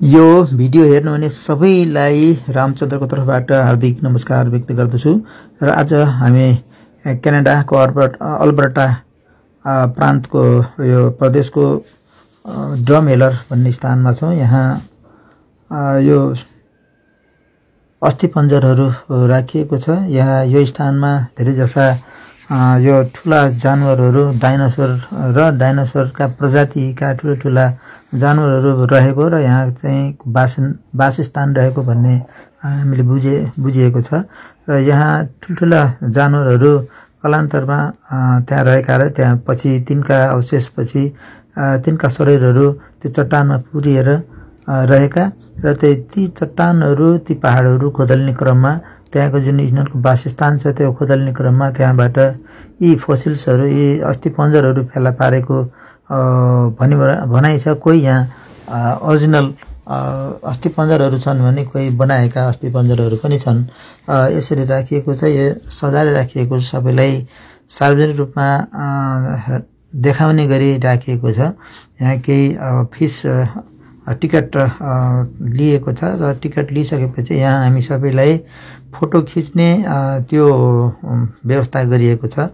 यो भिडियो हेर्नुहुने सबैलाई रामचन्द्रको तर्फबाट हार्दिक नमस्कार व्यक्त गर्दछु र आज हामी क्यानाडाको अल्बर्टा प्रान्तको यो प्रदेशको ड्रमहेलर भन्ने स्थानमा छौं। यहाँ यो अस्थिपञ्जरहरू राखिएको छ। यहाँ यो स्थानमा धेरै जसा यो ठूला जानवरहरू डाइनोसर र डाइनोसरका प्रजातिका ठूला जानवरहरू रहेको र यहाँ चाहिँ वासस्थान रहेको भन्ने हामीले बुझिएको छ। र यहाँ ठूला जानवरहरू कालान्तरमा त्यहाँ रहेका र त्यहाँ पछि तिनका अवशेषपछि तिनका शरीरहरू त्यो चट्टानमा पुरिएर रहेका र ती चट्टानहरू ती पहाडहरू खोदल्ने क्रममा त्यहाँको जुन यिनीहरूको वासस्थान छ त्यो खोदल्ने क्रममा त्यहाँबाट यी फोसिल्सहरू यी अस्थिपञ्जरहरू फेला पारेको भनाइ छ। कोही यहाँ ओरिजिनल अस्थिपञ्जरहरू छन् भने कोही बनाएका अस्थिपञ्जरहरू पनि छन्। यसरी राखिएको छ। यो सजाएर राखिएको सबैलाई सार्वजनिक रूपमा देखाउने गरी राखिएको छ। यहाँ केही फिस टिकट लिएको छ र टिकट लिइसकेपछि यहाँ हामी सबैलाई फोटो खिच्ने त्यो व्यवस्था गरिएको छ।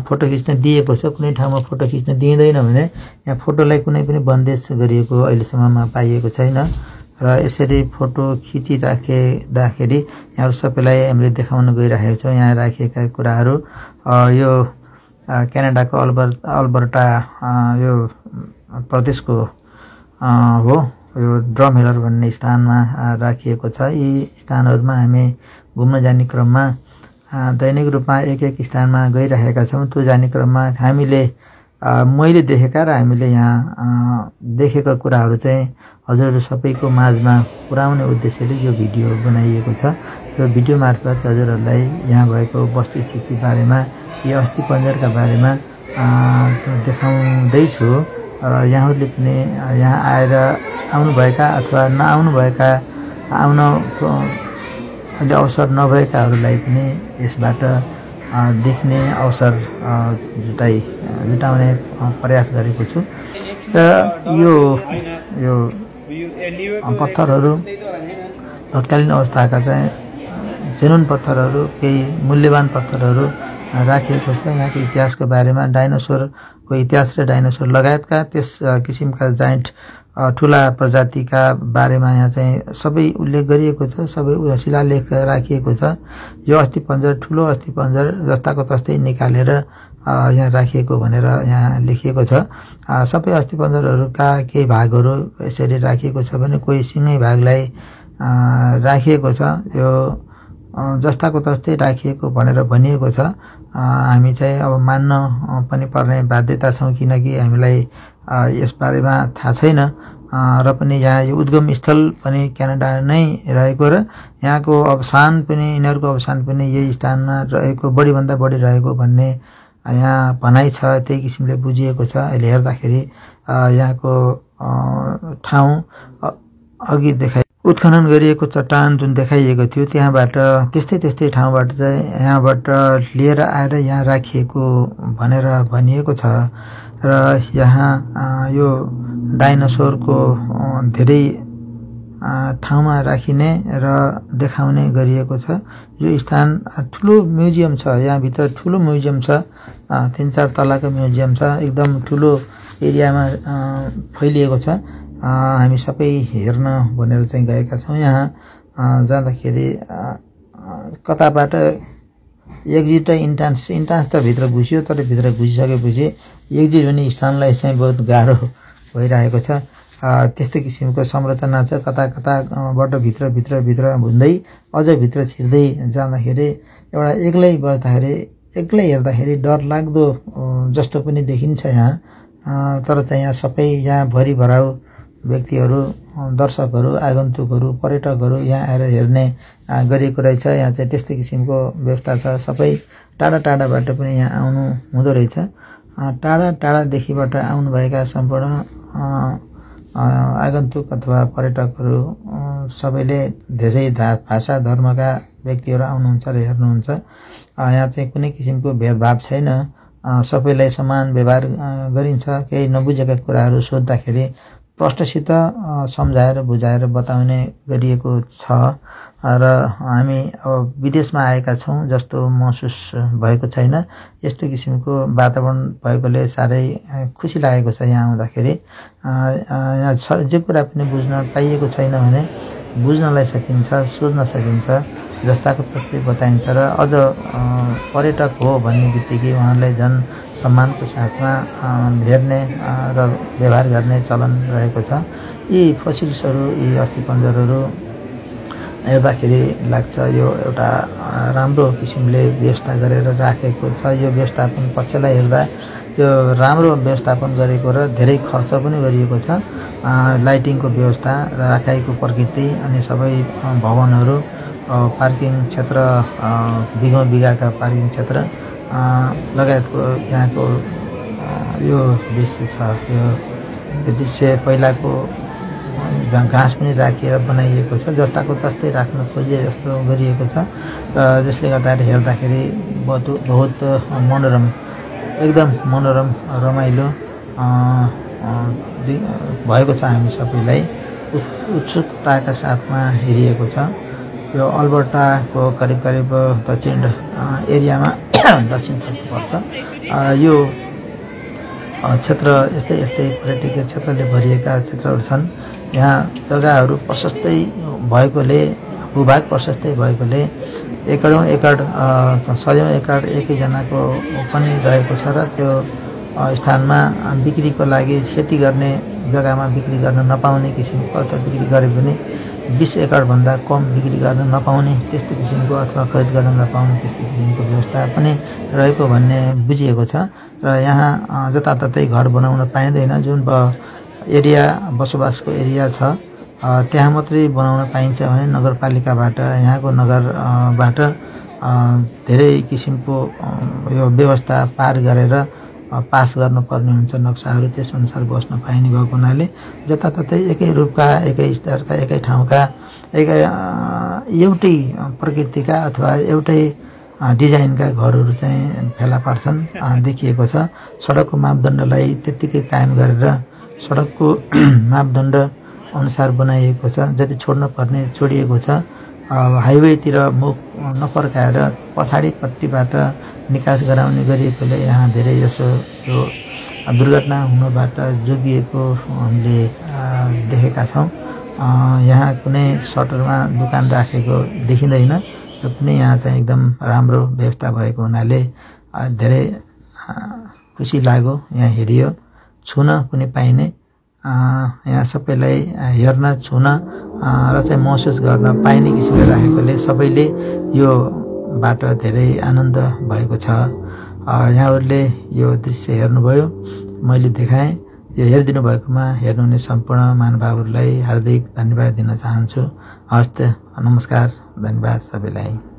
फोटो खिच्न दिएको छ। कुनै ठाउँमा फोटो खिच्न दिइँदैन भने यहाँ फोटोलाई कुनै पनि बन्देज गरिएको अहिलेसम्ममा पाइएको छैन। र यसरी फोटो खिचिराख्दाखेरि यहाँहरू सबैलाई हामीले देखाउन गइरहेको छौँ। यहाँ राखिएका कुराहरू यो क्यानाडाको अल्बर्टा यो प्रदेशको हो। यो ड्रमहेलर भन्ने स्थानमा राखिएको छ। यी स्थानहरूमा हामी घुम्न जाने क्रममा दैनिक रूपमा एक स्थानमा गइरहेका छौँ। त्यो जाने क्रममा मैले देखेका र हामीले यहाँ देखेका कुराहरू चाहिँ हजुरहरू सबैको माझमा पुर्याउने उद्देश्यले यो भिडियो बनाइएको छ। यो भिडियो मार्फत हजुरहरूलाई यहाँ भएको वस्तुस्थिति बारेमा यी अस्थिपञ्जरका बारेमा देखाउँदैछु र यहाँहरूले पनि यहाँ आएर आउनुभएका अथवा नआउनुभएका आउन अहिले अवसर नभएकाहरूलाई पनि यसबाट देख्ने अवसर जुटाउने प्रयास गरेको छु। र यो पत्थरहरू तत्कालीन अवस्थाका चाहिँ जेनुन पत्थरहरू केही मूल्यवान पत्थरहरू राखिएको छ। यहाँको इतिहासको बारेमा डाइनोसरको इतिहास र डाइनोसर लगायतका त्यस किसिमका जाइन्ट ठूला प्रजातिका बारेमा यहाँ चाहिँ सबै उल्लेख गरिएको छ। सबै शिलालेख राखिएको छ। यो अस्थिपञ्जर ठूलो अस्थिपञ्जर जस्ताको तस्तै निकालेर यहाँ राखिएको भनेर यहाँ लेखिएको छ। सबै अस्थिपञ्जरहरूका केही भागहरू यसरी राखिएको छ भने कोही सिङ्गै भागलाई राखिएको छ। यो जस्ताको तस्तै राखिएको भनेर भनिएको छ। हामी चाहिँ अब मान्न पनि पर्ने बाध्यता छौँ किनकि हामीलाई यसबारेमा थाहा छैन र पनि यहाँ यो उद्गम स्थल पनि क्यानाडा नै रहेको र यहाँको अवसान पनि यिनीहरूको अवसान पनि यही स्थानमा रहेको बढीभन्दा बढी रहेको भन्ने यहाँ भनाइ छ। त्यही किसिमले बुझिएको छ। अहिले हेर्दाखेरि यहाँको ठाउँ अघि उत्खनन गरिएको चट्टान जुन देखाइएको थियो त्यहाँबाट त्यस्तै ठाउँबाट चाहिँ यहाँबाट लिएर आएर यहाँ राखिएको भनेर भनिएको छ। र यहाँ यो डाइनोसरको धेरै ठाउँमा राखिने र देखाउने गरिएको छ। यो स्थान ठुलो म्युजियम छ। यहाँभित्र ठुलो म्युजियम छ। 3-4 तलाको म्युजियम छ। एकदम ठुलो एरियामा फैलिएको छ। हामी सबै हेर्न भनेर चाहिँ गएका छौँ। यहाँ जाँदाखेरि कताबाट एक्जिट र इन्ट्रान्स त भित्र घुस्यो तर भित्र घुसिसकेपछि एक्जिट हुने स्थानलाई चाहिँ बहुत गाह्रो भइरहेको छ। त्यस्तो किसिमको संरचना छ। कताबाट भित्र हुँदै अझ भित्र छिर्दै जाँदाखेरि एउटा एक्लै हेर्दाखेरि डर लाग्दो जस्तो पनि देखिन्छ यहाँ। तर चाहिँ यहाँ सबै यहाँ भरिभराउ व्यक्तिहरू दर्शकहरू आगन्तुकहरू पर्यटकहरू यहाँ आएर हेर्ने गरिएको रहेछ। यहाँ चाहिँ त्यस्तो किसिमको व्यवस्था छ। सबै टाढाबाट पनि यहाँ आउनु हुँदो रहेछ। टाढादेखिबाट आउनुभएका सम्पूर्ण आगन्तुक अथवा पर्यटकहरू सबैले धेरै भाषा धर्मका व्यक्तिहरू आउनुहुन्छ र हेर्नुहुन्छ। यहाँ चाहिँ कुनै किसिमको भेदभाव छैन। सबैलाई समान व्यवहार गरिन्छ। केही नबुझेका कुराहरू सोद्धाखेरि प्रष्टसित सम्झाएर बुझाएर बताउने गरिएको छ र हामी अब विदेशमा आएका छौं जस्तो महसुस भएको छैन। यस्तो किसिमको वातावरण भएकोले साह्रै खुसी लागेको छ यहाँ आउँदाखेरि। यहाँ जे कुरा पनि बुझ्न पाइएको छैन भने बुझ्नलाई सकिन्छ, सोध्न सकिन्छ, जस्ताको तस्तै बताइन्छ र अझ पर्यटक हो भन्ने बित्तिकै उहाँलाई झन् सम्मानको साथमा हेर्ने र व्यवहार गर्ने चलन रहेको छ। यी फोसिल्सहरू, यी अस्थिपञ्जरहरू हेर्दाखेरि लाग्छ यो एउटा राम्रो किसिमले व्यवस्था गरेर राखेको छ। यो व्यवस्थापन पक्षलाई हेर्दा त्यो राम्रो व्यवस्थापन गरेको र धेरै खर्च पनि गरिएको छ। लाइटिङको व्यवस्था, राखाइको प्रकृति अनि सबै भवनहरू, पार्किङ क्षेत्र, बिघौँ बिघाका पार्किङ क्षेत्र लगायतको यहाँको यो दृश्य छ। यो दृश्य पहिलाको घाँस पनि राखिएर बनाइएको छ, जस्ताको तस्तै राख्न खोजिए जस्तो गरिएको छ, जसले गर्दाखेरि हेर्दाखेरि बहुत मनोरम, एकदम मनोरम रमाइलो भएको छ। हामी सबैलाई उत्सुकताका साथमा हेरिएको छ। यो अल्बर्टाको करिब दक्षिण एरियामा दक्षिणतर्फ पर्छ। यो क्षेत्र यस्तै पर्यटकीय क्षेत्रले भरिएका क्षेत्रहरू छन्। यहाँ जग्गाहरू प्रशस्तै भएकोले, भूभाग प्रशस्तै भएकोले एकौं एकड, सयौं एकड एकैजनाको पनि रहेको छ र त्यो स्थानमा बिक्रीको लागि खेती गर्ने जग्गामा बिक्री गर्न नपाउने किसिमको, अथवा बिक्री गरे पनि 20 एकड भन्दा कम बिक्री गर्न नपाउने त्यस्तो किसिमको, अथवा खरिद गर्न नपाउने त्यस्तो किसिमको व्यवस्था पनि रहेको भन्ने बुझिएको छ। र यहाँ जताततै घर बनाउन पाइँदैन। जुन एरिया बसोबासको एरिया छ त्यहाँ मात्रै बनाउन पाइन्छ भने नगरपालिकाबाट, यहाँको नगरबाट धेरै किसिमको यो व्यवस्था पार गरेर पास गर्नुपर्ने हुन्छ नक्साहरू। त्यसअनुसार बस्न पाइने भएको हुनाले जताततै एकै रूपका, एकै स्तरका, एकै ठाउँका, एउटै प्रकृतिका अथवा एउटै डिजाइनका घरहरू चाहिँ फेला पार्छन् देखिएको छ। सडकको मापदण्डलाई त्यत्तिकै कायम गरेर सडकको मापदण्ड अनुसार बनाइएको छ। जति छोड्न पर्ने छोडिएको छ। हाइवेतिर मुख नफर्काएर पछाडिपट्टिबाट निकास गराउने गरिएकोले यहाँ धेरै जसो यो दुर्घटना हुनबाट जोगिएको हामीले देखेका छौँ। यहाँ कुनै सटरमा दुकान राखेको देखिँदैन र पनि यहाँ चाहिँ एकदम राम्रो व्यवस्था भएको हुनाले धेरै खुसी लाग्यो। यहाँ हेरियो, छुन पनि पाइने, यहाँ सबैलाई हेर्न, छुन र चाहिँ महसुस गर्न पाइने किसिमले राखेकोले सबैले यो बाट धेरै आनन्द भएको छ। यहाँहरूले यो दृश्य हेर्नुभयो, मैले देखाएँ। यो हेरिदिनु भएकोमा हेर्नुहुने सम्पूर्ण महानुभावहरूलाई हार्दिक धन्यवाद दिन चाहन्छु। हस्त, नमस्कार, धन्यवाद सबैलाई।